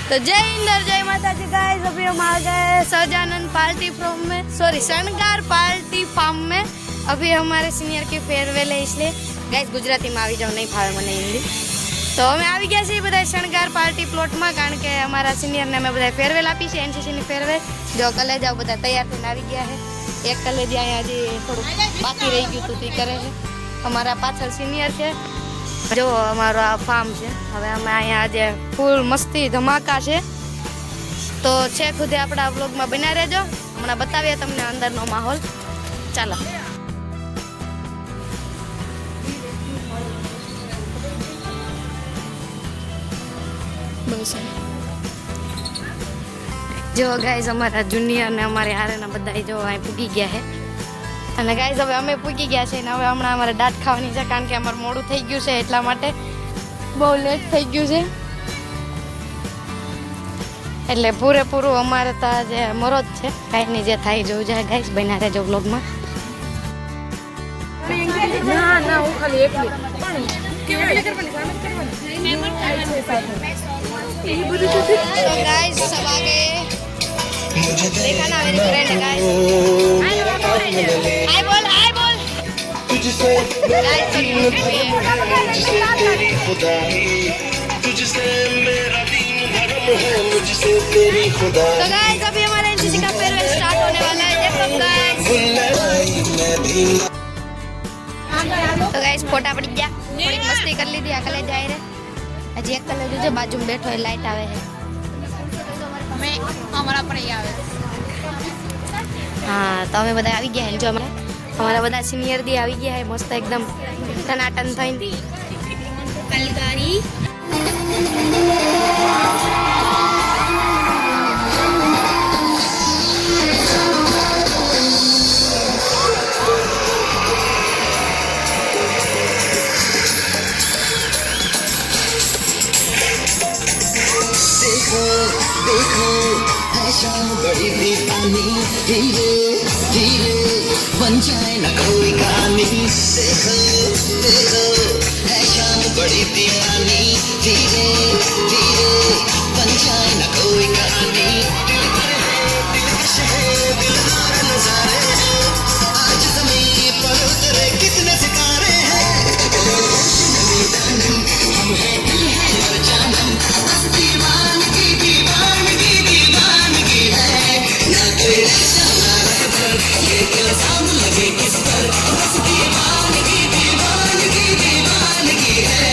तो जय इंदर जय माता जी गाइस। अभी हम आ गए सहजानंद पार्टी फार्म में, सॉरी शणगार पार्टी फार्म में। अभी हमारे सीनियर की फेयरवेल है, इसलिए गाइस गुजराती में આવી જાવ, नहीं फावे મને हिंदी। तो અમે આવી ગયા છીએ બધા શણગાર પાર્ટી પ્લોટમાં, કારણ કે અમારા સિનિયરને અમે બધા ફેરવેલ આપી છે, એનસીસીની ફેરવેલ। જો કલેજાઓ બધા તૈયાર થઈને આવી ગયા છે। એક કલેજી અહીંયા હજી થોડું બાકી રહી ગયું હતું તે કરે છે। અમારા પાછળ સિનિયર છે। જો અમારો આ ફાર્મ છે। હવે અમે અહીંયા આજે ફૂલ મસ્તી ધમાકા છે, તો છે ખુદે આપણા વ્લોગમાં બના રહેજો। હમણાં બતાવીએ તમને અંદરનો માહોલ, ચાલો। जो गाइस हमारा जूनियर ने हमारे हारेना बधाई जो અહીં પૂગી ગયા છે। અને ગાઈસ હવે અમે પૂગી ગયા છે ને હવે હમણાં અમારે દાટ ખાવાની છે, કારણ કે અમારું મોડું થઈ ગયું છે, એટલા માટે બહુ લેટ થઈ ગયું છે। એટલે પૂરેપૂરું અમારે તો જે મરો જ છે, કાંઈ નહીં, જે થાય જોવું જાય। ગાઈસ બન્યા રહેજો વ્લોગમાં। ના ના હું ખાલી એકલી કેવી કરવાની तो गाइस सब आ गए, देखा ना मेरी फ्रेंड है गाइस। हाय बोल तुझसे तेरी खुदाई, तुझसे मेरा दीन धर्म है, मुझसे तेरी खुदाई। तो गाइस अभी हमारा एनसीसी का फेयरवेल स्टार्ट होने वाला है, देखो गाइस। तो गाइस फोटा पड़ी गया, थोड़ी मस्ती कर ली थी, अकेले जा रहे। हजी एक कलर जो बाजू में बैठो है, लाइट आवे है, मैं हमारा पर ही आवे। हाँ तो અમે બધા આવી ગયા, જો અમારા બધા સિનિયર દી આવી ગયા है, मस्त एकदम टनाटन થઈને કલકારી। देखो ऐसा बड़ी दीवानी, धीरे धीरे बन जाए न कोई कहानी। देखो देखो ऐसा बड़ी दीवानी, धीरे धीरे बन जाए न कोई कहानी। दिलकश है दिलदार नजारे हैं, आज ज़मीं पर उतरे कितने सितारे हैं। हम हैं दिल है और जानम, बस दीवानगी दीवानगी दीवानगी है। ना कोई ऐसा ना रहबर, ये इल्जाम लगे किस पर, बस दीवानगी दीवानगी दीवानगी है।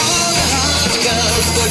और हाथ का उसको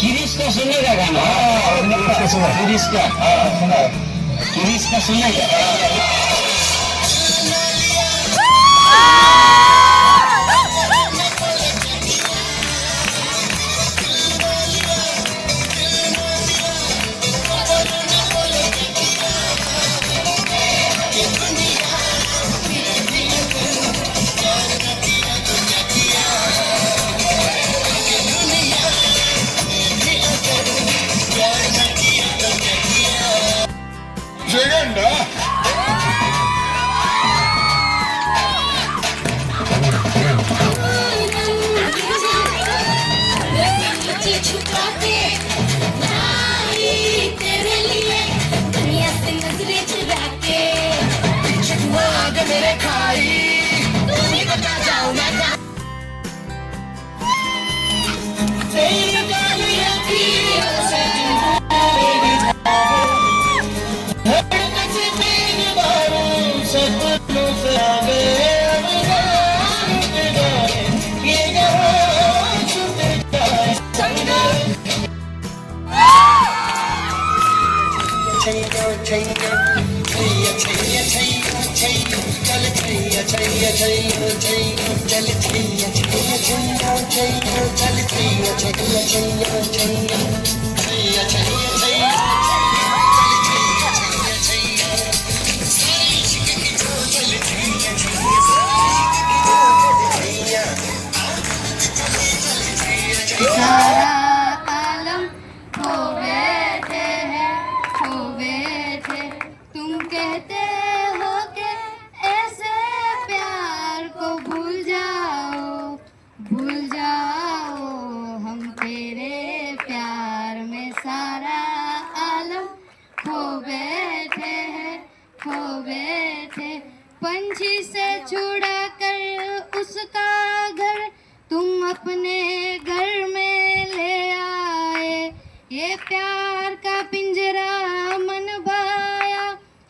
गिरीश का सुनेगा गाना गिरीश का सुनेगा सारा आलम खो बैठे हैं, खो बैठे। तुम कहते हो कि ऐसे प्यार को भूल जाओ, भूल जाओ। हम तेरे प्यार में सारा आलम खो बैठे हैं, खो बैठे। पंछी से छुड़ा कर उसका घर तुम अपने घर में ले आए। ये प्यार का पिंजरा मन भाया,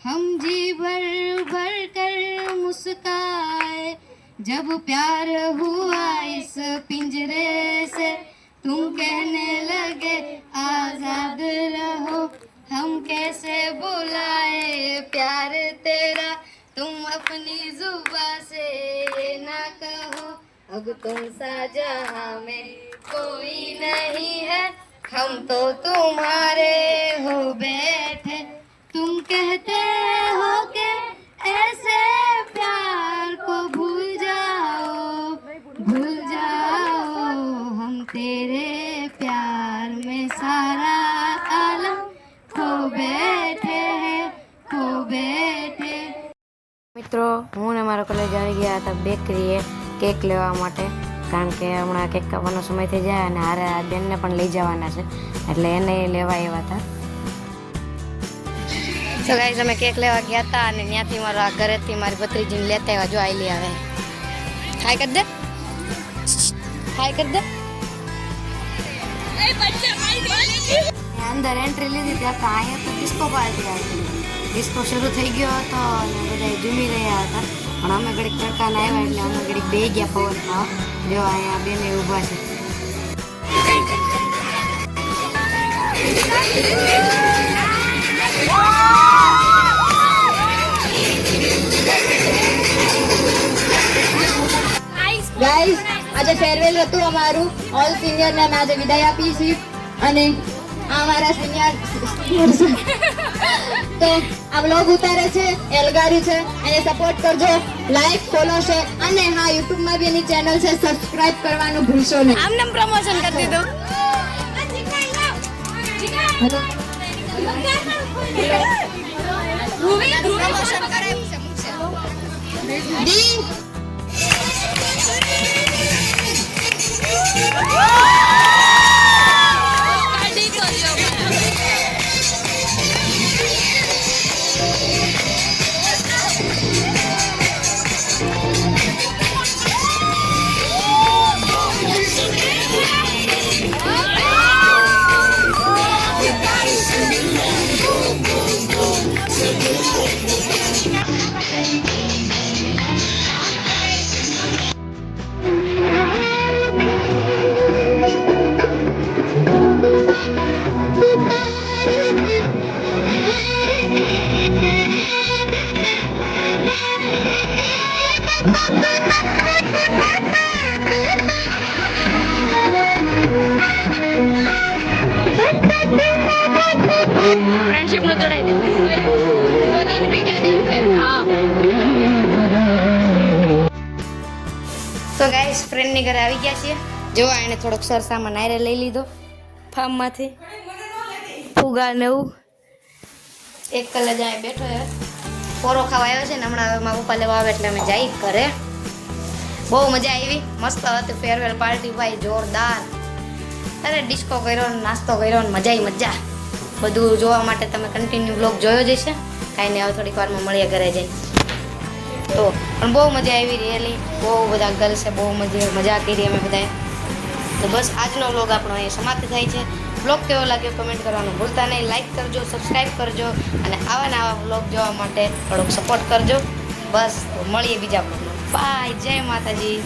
हम जी भर भर कर मुस्काए। जब प्यार हुआ इस पिंजरे से तुम कहने लगे आजाद रहो। हम कैसे बुलाए प्यार तेरा, तुम अपनी जुबां से ये ना कहो। अब तुम सा जहां में कोई नहीं है, हम तो तुम्हारे हो बैठे। तुम कहते हो कि ऐसे प्यार को भूल जाओ, भूल जाओ। हम तेरे प्यार में सारा आलम खो बैठे हैं, खो बैठे। મિત્રો હું ને મારો કોલેજ આવી ગયા હતા બેકરીએ કેક લેવા માટે, કારણ કે હમણાં કેક કાપવાનો સમય થઈ જાય અને હારે આ બેનને પણ લઈ જવાના છે, એટલે એને લેવા આવ્યા હતા. તો ગાઈઝ અમે કેક લેવા ગયા હતા અને ત્યાંથી મારા ઘરેથી મારી ભત્રીજીને લેતા આવ્યા. જો આઈ લે આવે, હાય કરી દે, હાય કરી દે. અંદર એન્ટ્રી લીધી ત્યાં અહીંયા તો ડિસ્કો પાર્ટી આવી. ડિસ્કો શરૂ થઈ ગયો હતો અને બધા ઝૂમી રહ્યા હતા, પણ અમે ઘડીક તડકાને આવ્યા એટલે અમે ઘડીક બે ગયા પવન ખાવા. જો અહીંયા બેને ઊભા છે. ગાઈઝ આજે ફેરવેલ હતું અમારું ઓલ સિનિયરને અમે આજે વિદાય આપી છીએ અને આ અમારા સિનિયર તો આ વ્લોગ ઉતારે છે એલગારી છે, એને સપોર્ટ કરજો, લાઈક ફોલો શેર અને હા યુટ્યુબમાં બી એની ચેનલ છે, સબસ્ક્રાઇબ કરવાનું ભૂલશો નહીં. આમને પ્રમોશન કરી દીધું. પ્રમોશન કરાવ્યું છે મુકશે ડી. ફ્રેન્ડશિપ નું તોડાઈ દે. હા તો ગાઈસ ફ્રેન્ડની ઘરે આવી ગયા છીએ. જો એને થોડોક સરસામાં નાયરે લઈ લીધો ફાર્મમાંથી, ફુગા ને એવું. એક કલાક જાય બેઠો છે, પોરો ખાવા આવ્યો છે ને હમણાં હવે મારા પપ્પા લેવા આવે એટલે અમે જઈ ઘરે. બહુ મજા આવી, મસ્ત હતી ફેરવેલ પાર્ટી ભાઈ, જોરદાર. અરે ડિસ્કો કર્યો ને નાસ્તો કર્યો ને મજા. બધું જોવા માટે તમે કન્ટિન્યુ બ્લોગ જોયો જ હશે. કાંઈ નહીં, હવે થોડીક વારમાં મળીએ ઘરે જઈ. તો પણ બહુ મજા આવી રિયલી, બહુ બધા ગર્લ્સે બહુ મજા કરી અમે બધાએ. તો બસ આજનો વ્લોગ આપણો અહીં સમાપ્ત થાય છે. વ્લોગ કેવો લાગ્યો કમેન્ટ કરવાનું ભૂલતા નહીં. લાઈક કરજો, સબસ્ક્રાઈબ કરજો અને આવા વ્લોગ જોવા માટે થોડોક સપોર્ટ કરજો. બસ તો મળીએ બીજા વ્લોગમાં. બાય, જય માતાજી.